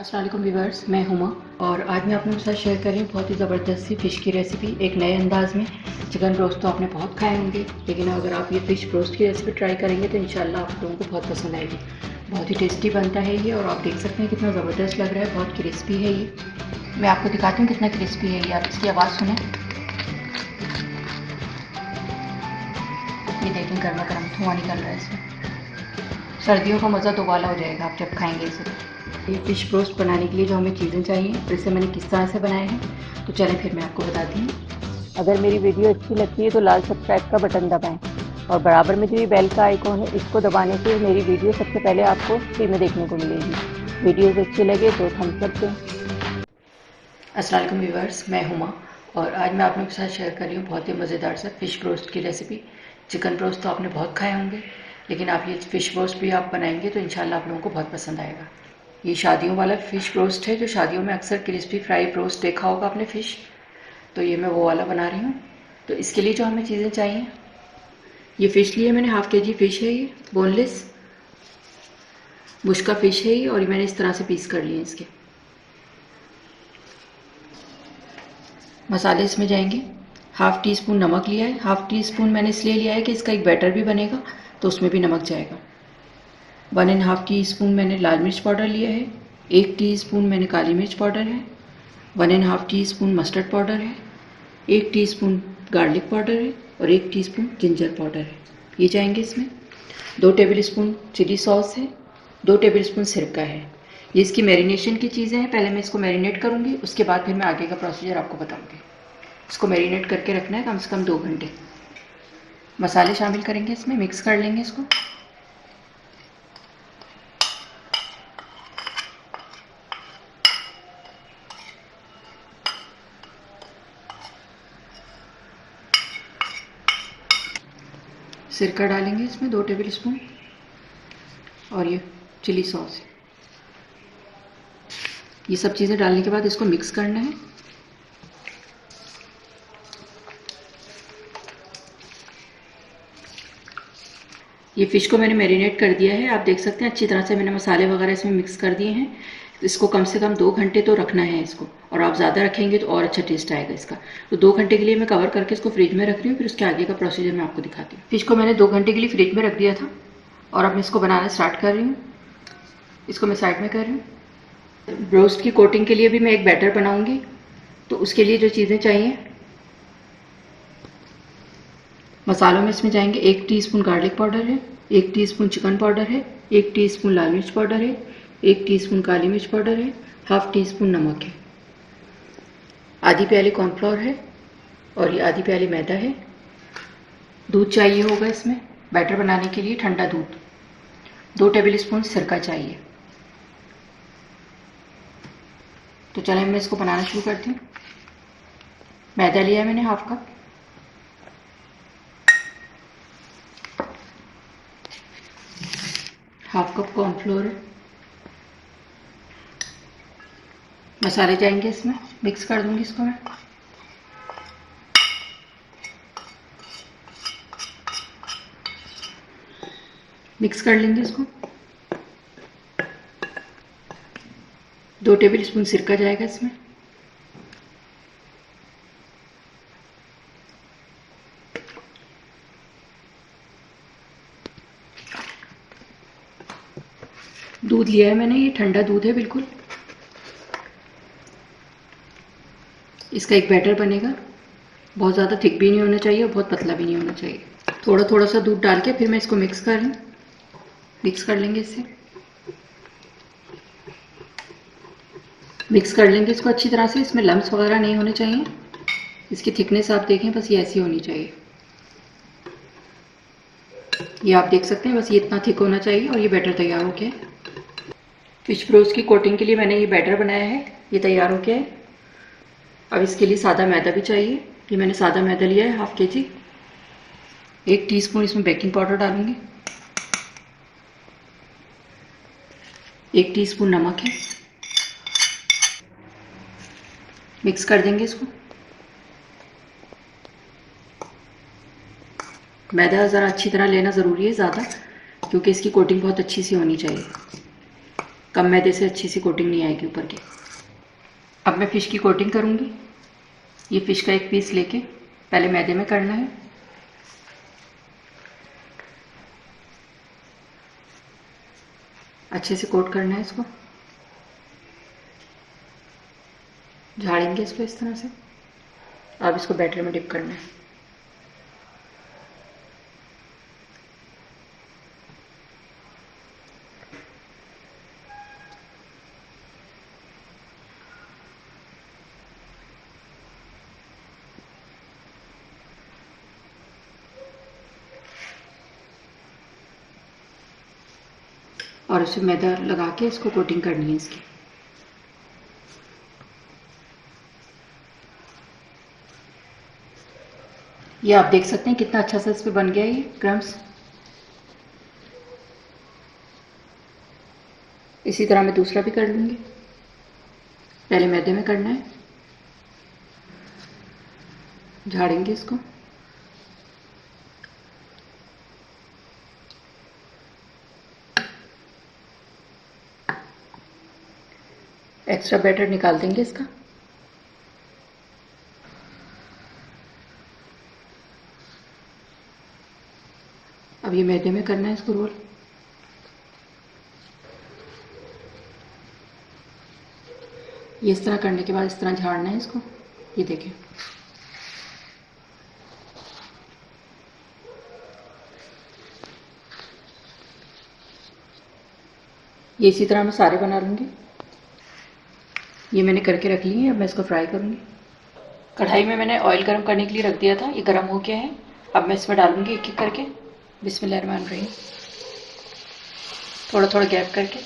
अस्सलाम वालेकुम व्यूअर्स, मैं हुमा और आज मैं अपने साथ शेयर कर रही हूँ बहुत ही ज़बरदस्त सी फ़िश की रेसिपी एक नए अंदाज़ में। चिकन रोस्ट तो आपने बहुत खाए होंगे, लेकिन अगर आप ये फ़िश रोस्ट की रेसिपी ट्राई करेंगे तो इंशाल्लाह आप लोगों को बहुत पसंद आएगी। बहुत ही टेस्टी बनता है ये और आप देख सकते हैं कितना ज़बरदस्त लग रहा है, बहुत क्रिस्पी है ये। मैं आपको दिखाती हूँ कितना क्रिस्पी है ये, आप इसकी आवाज़ सुने। ये देखें गर्मा गर्म धुआं निकल रहा है इसमें। सर्दियों का मज़ा दोबाला हो जाएगा आप जब खाएंगे इसे। ये फ़िश रोस्ट बनाने के लिए जो हमें चीज़ें चाहिए और इसे मैंने किस तरह से बनाया है, तो चलें फिर मैं आपको बताती हूँ। अगर मेरी वीडियो अच्छी लगती है तो लाल सब्सक्राइब का बटन दबाएं और बराबर में जो ये बेल का आइकॉन है इसको दबाने से मेरी वीडियो सबसे पहले आपको फ्री में देखने को मिलेगी। वीडियोस अच्छी लगे तो थम्स अप दें। अस्सलाम वालेकुम व्यूअर्स, मैं हुमा और आज मैं आप लोगों के साथ शेयर कर रही हूँ बहुत ही मज़ेदार सा फ़िश रोस्ट की रेसिपी। चिकन रोस्ट तो आपने बहुत खाए होंगे, लेकिन आप ये फ़िश रोस्ट भी आप बनाएंगे तो इंशाल्लाह आप लोगों को बहुत पसंद आएगा। ये शादियों वाला फ़िश रोस्ट है, जो शादियों में अक्सर क्रिस्पी फ्राई रोस्ट देखा होगा आपने फ़िश, तो ये मैं वो वाला बना रही हूँ। तो इसके लिए जो हमें चीज़ें चाहिए, ये फ़िश लिए मैंने, हाफ़ के जी फ़िश है ये, बोनलेस मुश्का फ़िश है ये, और ये मैंने इस तरह से पीस कर लिए इसके। मसाले इसमें जाएंगे, हाफ़ टी स्पून नमक लिया है, हाफ़ टी स्पून मैंने इसलिए लिया है कि इसका एक बैटर भी बनेगा तो उसमें भी नमक जाएगा। 1.5 टी स्पून मैंने लाल मिर्च पाउडर लिया है, 1 टी स्पून मैंने काली मिर्च पाउडर है, 1.5 टी स्पून मस्टर्ड पाउडर है, 1 टी स्पून गार्लिक पाउडर है और 1 टी स्पून जिंजर पाउडर है। ये जाएंगे इसमें। 2 टेबल स्पून चिली सॉस है, 2 टेबल स्पून सिरका है। ये इसकी मैरिनेशन की चीज़ें हैं, पहले मैं इसको मैरिनेट करूँगी, उसके बाद फिर मैं आगे का प्रोसीजर आपको बताऊँगी। इसको मैरिनेट करके रखना है कम से कम 2 घंटे। मसाले शामिल करेंगे इसमें, मिक्स कर लेंगे इसको। सिरका डालेंगे इसमें 2 टेबल स्पून और ये चिली सॉस। ये सब चीज़ें डालने के बाद इसको मिक्स करना है। ये फ़िश को मैंने मैरिनेट कर दिया है, आप देख सकते हैं अच्छी तरह से मैंने मसाले वगैरह इसमें मिक्स कर दिए हैं। इसको कम से कम 2 घंटे तो रखना है इसको, और आप ज़्यादा रखेंगे तो और अच्छा टेस्ट आएगा इसका। तो 2 घंटे के लिए मैं कवर करके इसको फ्रिज में रख रही हूँ, फिर उसके आगे का प्रोसीजर मैं आपको दिखाती हूँ। फ़िश को मैंने 2 घंटे के लिए फ्रिज में रख दिया था और अब मैं इसको बनाना स्टार्ट कर रही हूँ। इसको मैं साइड में कर रही हूँ। रोस्ट की कोटिंग के लिए भी मैं एक बैटर बनाऊँगी, तो उसके लिए जो चीज़ें चाहिए, मसालों में इसमें जाएंगे 1 टीस्पून गार्लिक पाउडर है, 1 टीस्पून चिकन पाउडर है, 1 टीस्पून लाल मिर्च पाउडर है, 1 टीस्पून काली मिर्च पाउडर है, हाफ टी स्पून नमक है, आधी प्याली कॉर्नफ्लोर है और ये आधी प्याली मैदा है। दूध चाहिए होगा इसमें बैटर बनाने के लिए, ठंडा दूध। 2 टेबल स्पून सिरका चाहिए। तो चलें मैं इसको बनाना शुरू करती हूँ। मैदा लिया है मैंने half cup, half cup cornflour है। मसाले जाएंगे इसमें, मिक्स कर दूंगी इसको मैं। मिक्स कर लेंगे इसको। 2 टेबल स्पून सिरका जाएगा इसमें। दूध लिया है मैंने, ये ठंडा दूध है बिल्कुल। इसका एक बैटर बनेगा, बहुत ज़्यादा थिक भी नहीं होना चाहिए और बहुत पतला भी नहीं होना चाहिए। थोड़ा थोड़ा सा दूध डाल के फिर मैं इसको मिक्स कर लूँ। मिक्स कर लेंगे इससे, मिक्स कर लेंगे इसको अच्छी तरह से। इसमें लम्स वगैरह नहीं होने चाहिए। इसकी थिकनेस आप देखें, बस ये ऐसी होनी चाहिए। ये आप देख सकते हैं, बस ये इतना थिक होना चाहिए और ये बैटर तैयार हो गया है। फिश फ्रोज की कोटिंग के लिए मैंने ये बैटर बनाया है, ये तैयार हो गया है। अब इसके लिए सादा मैदा भी चाहिए। ये मैंने सादा मैदा लिया है हाफ के जी। 1 टीस्पून इसमें बेकिंग पाउडर डालूंगी, 1 टीस्पून नमक है। मिक्स कर देंगे इसको। मैदा ज़रा अच्छी तरह लेना ज़रूरी है ज़्यादा, क्योंकि इसकी कोटिंग बहुत अच्छी सी होनी चाहिए। कम मैदे से अच्छी सी कोटिंग नहीं आएगी ऊपर की। अब मैं फ़िश की कोटिंग करूँगी। ये फ़िश का एक पीस लेके पहले मैदे में करना है। अच्छे से कोट करना है इसको। झाड़ेंगे इसको इस तरह से। अब इसको बैटर में डिप करना है। और उसे मैदा लगा के इसको कोटिंग करनी है इसकी। ये आप देख सकते हैं कितना अच्छा सा इस पे बन गया है ये क्रम्स। इसी तरह मैं दूसरा भी कर लूँगी। पहले मैदे में करना है। झाड़ेंगे इसको। एक्स्ट्रा बैटर निकाल देंगे इसका। अब ये मैदे में करना है इसको रोल। ये इस तरह करने के बाद इस तरह झाड़ना है इसको। ये देखें। ये इसी तरह मैं सारे बना लूँगी। ये मैंने करके रख ली है। अब मैं इसको फ्राई करूँगी। कढ़ाई में मैंने ऑयल गर्म करने के लिए रख दिया था। ये गर्म हो गया है। अब मैं इसमें डालूँगी एक एक करके। बिस्मिल्लाहिर्रहमानिर्रहीम। थोड़ा थोड़ा गैप करके।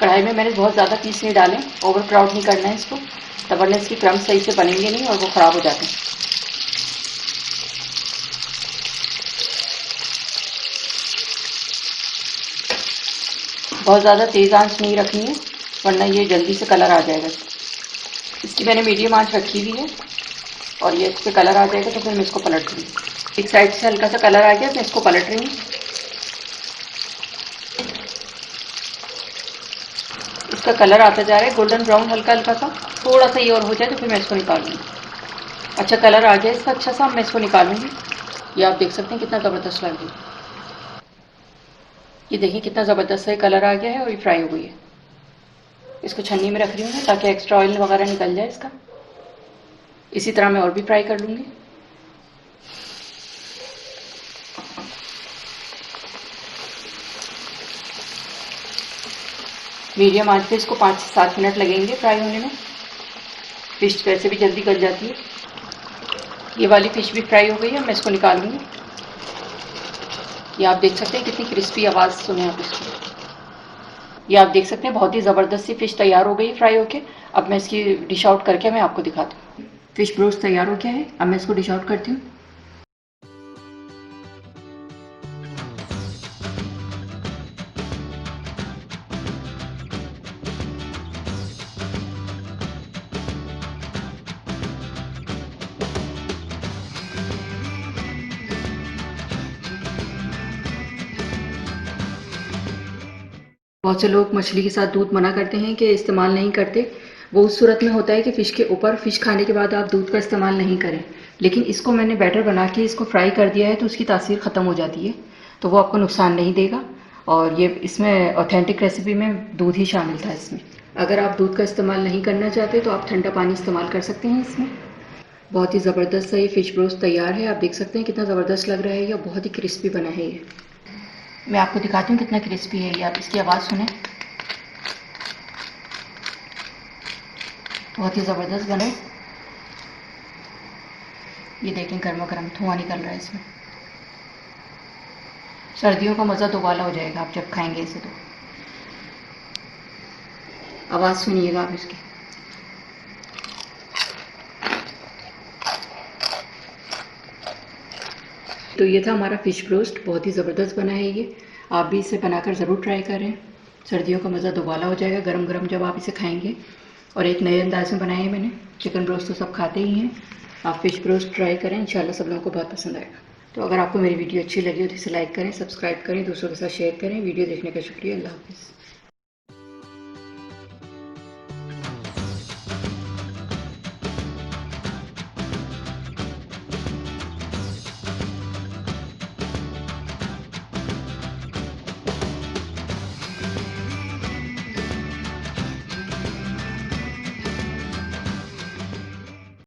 कढ़ाई में मैंने बहुत ज़्यादा पीस नहीं डाले। ओवर क्राउड नहीं करना है इसको, तब वरना इसकी क्रम्स सही से बनेंगे नहीं और वो ख़राब हो जाते हैं। बहुत ज़्यादा तेज़ आंच नहीं रखनी है, वरना ये जल्दी से कलर आ जाएगा। इसकी मैंने मीडियम आंच रखी हुई है और ये इस पर कलर आ जाएगा तो फिर मैं इसको पलट दूँगी। एक साइड से हल्का सा कलर आ गया, मैं इसको पलट रही हूँ। इसका कलर आता जा रहा है गोल्डन ब्राउन हल्का हल्का सा। थोड़ा सा ये और हो जाए तो फिर मैं इसको निकालूंगी। अच्छा कलर आ गया इसका अच्छा सा। मैं इसको निकालूंगी। ये आप देख सकते हैं कितना ज़बरदस्त लग रही है। ये देखिए कितना ज़बरदस्त सा कलर आ गया है और ये फ्राई हो गई है। इसको छन्नी में रख रही हूँ ताकि एक्स्ट्रा ऑयल वगैरह निकल जाए इसका। इसी तरह मैं और भी फ्राई कर लूँगी। मीडियम आंच पे इसको 5 से 7 मिनट लगेंगे फ्राई होने में। फिश वैसे भी जल्दी गल जाती है। ये वाली फ़िश भी फ्राई हो गई है। मैं इसको निकालूंगी। ये आप देख सकते हैं कितनी क्रिस्पी आवाज़ सुने आप इसकी। ये आप देख सकते हैं बहुत ही ज़बरदस्त सी फ़िश तैयार हो गई फ्राई होके। अब मैं इसकी डिश आउट करके मैं आपको दिखाती हूँ। फ़िश ब्रोस्ट तैयार हो गया है। अब मैं इसको डिश आउट करती हूँ। बहुत से लोग मछली के साथ दूध मना करते हैं कि इस्तेमाल नहीं करते। वो उस सूरत में होता है कि फ़िश के ऊपर फ़िश खाने के बाद आप दूध का इस्तेमाल नहीं करें। लेकिन इसको मैंने बैटर बना के इसको फ्राई कर दिया है तो उसकी तासीर ख़त्म हो जाती है, तो वो आपको नुकसान नहीं देगा। और ये इसमें ऑथेंटिक रेसिपी में दूध ही शामिल था इसमें। अगर आप दूध का इस्तेमाल नहीं करना चाहते तो आप ठंडा पानी इस्तेमाल कर सकते हैं इसमें। बहुत ही ज़बरदस्त सा ये फ़िश ब्रोस्ट तैयार है। आप देख सकते हैं कितना ज़बरदस्त लग रहा है ये। बहुत ही क्रिस्पी बना है ये। मैं आपको दिखाती हूँ कितना क्रिस्पी है ये। आप इसकी आवाज़ सुने। बहुत ही ज़बरदस्त बने। ये देखें गर्मा गर्म धुआं निकल रहा है इसमें। सर्दियों का मज़ा दोबाला हो जाएगा आप जब खाएंगे इसे। तो आवाज़ सुनिएगा आप इसकी। तो ये था हमारा फ़िश ब्रोस्ट। बहुत ही ज़बरदस्त बना है ये। आप भी इसे बनाकर ज़रूर ट्राई करें। सर्दियों का मज़ा दोबाला हो जाएगा गरम गरम जब आप इसे खाएंगे। और एक नए अंदाज में बनाया है मैंने। चिकन ब्रोस्ट तो सब खाते ही हैं। आप फ़िश ब्रोस्ट ट्राई करें, इंशाल्लाह सब लोगों को बहुत पसंद आएगा। तो अगर आपको मेरी वीडियो अच्छी लगी हो तो इसे लाइक करें, सब्सक्राइब करें, दूसरों के साथ शेयर करें। वीडियो देखने का शुक्रिया। अल्लाह हाफ़िज़।